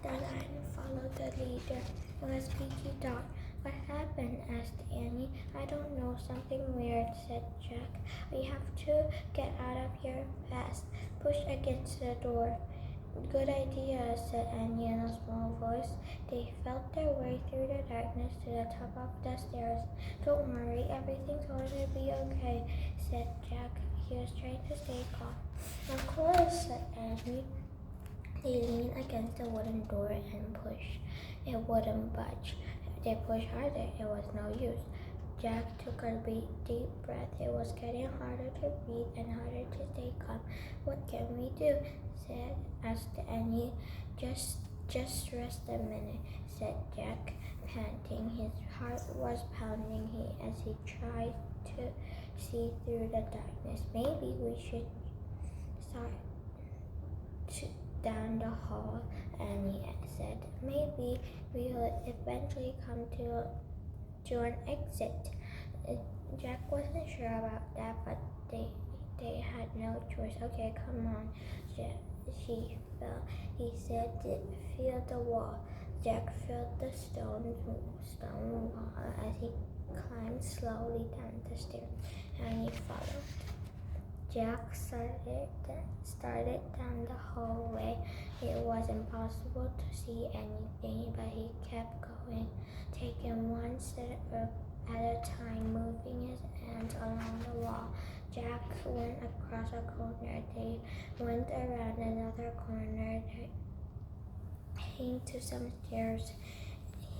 The lion followed the leader. It was Peachy Dot. What happened? Asked Annie. I don't know. Something weird, said Jack. We have to get out of here fast. Push against the door. Good idea, said Annie in a small voice. They felt their way through the darkness to the top of the stairs. Don't worry, everything's going to be okay, said Jack. He was trying to stay calm. Of course, said Annie. They leaned against the wooden door and pushed. It wouldn't budge. They pushed harder. It was no use. Jack took a deep breath. It was getting harder to breathe and harder to stay calm. What can we do? asked Annie. Just rest a minute, said Jack, panting. His heart was pounding as he tried to see through the darkness. Maybe we should start down the hall, Annie said. Maybe we'll eventually come to an exit. Jack wasn't sure about that, but they had no choice. Okay, come on, he said, feel the wall. Jack felt the stone wall as he climbed slowly down the stairs, and he followed. Jack started down the hallway. It was impossible to see anything, but he kept going, taking one step at a time, moving his hands along the wall. Jack went across a corner. They went around another corner. They came to some stairs.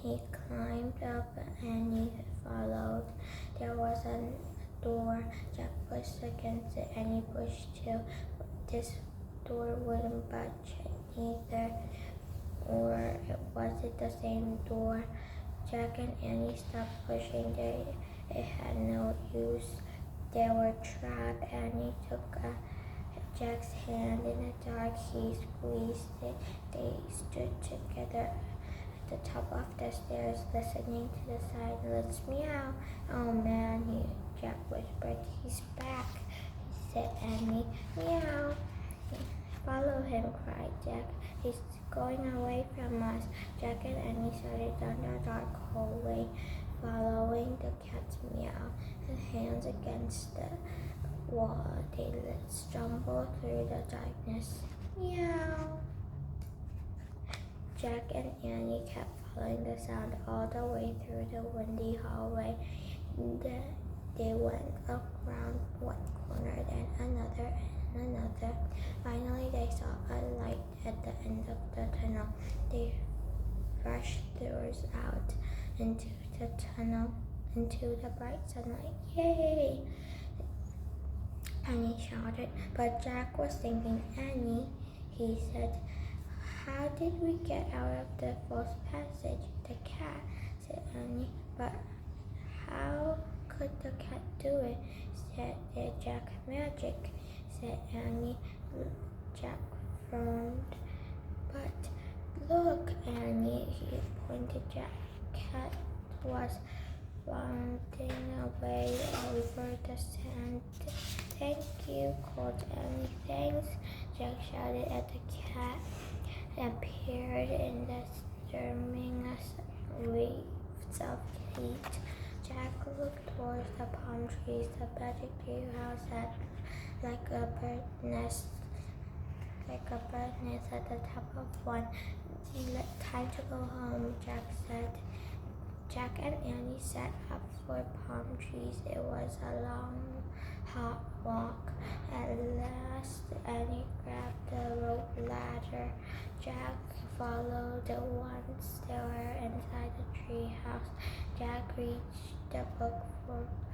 He climbed up and he followed. There was a door. Jack pushed against it and he pushed too. This door wouldn't budge either. Or was it the same door? Jack and Annie stopped pushing. It had no use. They were trapped. Annie took Jack's hand in the dark. He squeezed it. They stood together at the top of the stairs, listening to the silence. Meow. Oh man, Jack whispered. He's back, said Annie. Meow. Follow him, cried Jack. He's going away from us. Jack and Annie started down the dark hallway, following the cat's meow and hands against the wall. They stumbled through the darkness. Meow. Jack and Annie kept following the sound all the way through the windy hallway. They went around one corner, then another and another. Finally, they saw a light at the end of the tunnel. They rushed out into the tunnel, into the bright sunlight. Yay! Annie shouted, but Jack was thinking. Annie, he said, how did we get out of the false passage? The cat, said Annie. But how could the cat do it? Said Jack. Magic, said Annie. Jack frowned. But look, Annie, he pointed. Jack. Cat was floating away over the sand. Thank you, called Annie. Thanks, Jack shouted at the cat. Appeared in the storming waves of heat. Jack looked towards the palm trees. The magic tree house had like a bird nest at the top of one. Time to go home, Jack said. Jack and Annie sat up for palm trees. It was a long, hot walk. At last, Annie grabbed the rope ladder. Jack followed once they were inside the tree house. Jack reached the book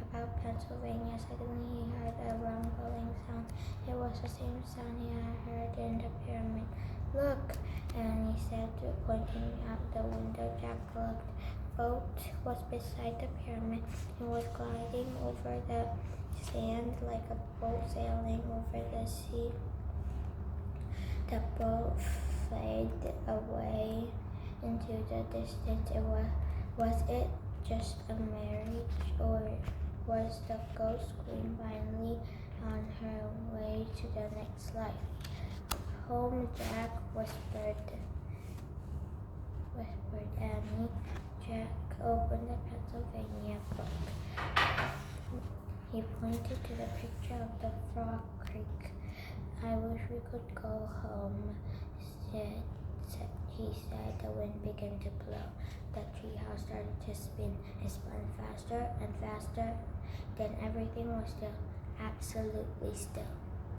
about Pennsylvania. Suddenly he heard a rumbling sound. It was the same sound he had heard in the pyramid. Look, Annie said, pointing out the window. Jack looked. Boat was beside the pyramid. It was gliding over the sand like a boat sailing over the sea. The boat faded away into the distance. Was it just a mirage, or was the ghost queen finally on her way to the next life? Home, Jack whispered. opened the Pennsylvania book. He pointed to the picture of the Frog Creek. I wish we could go home, he said. The wind began to blow. The treehouse started to spin. It spun faster and faster. Then everything was still, absolutely still.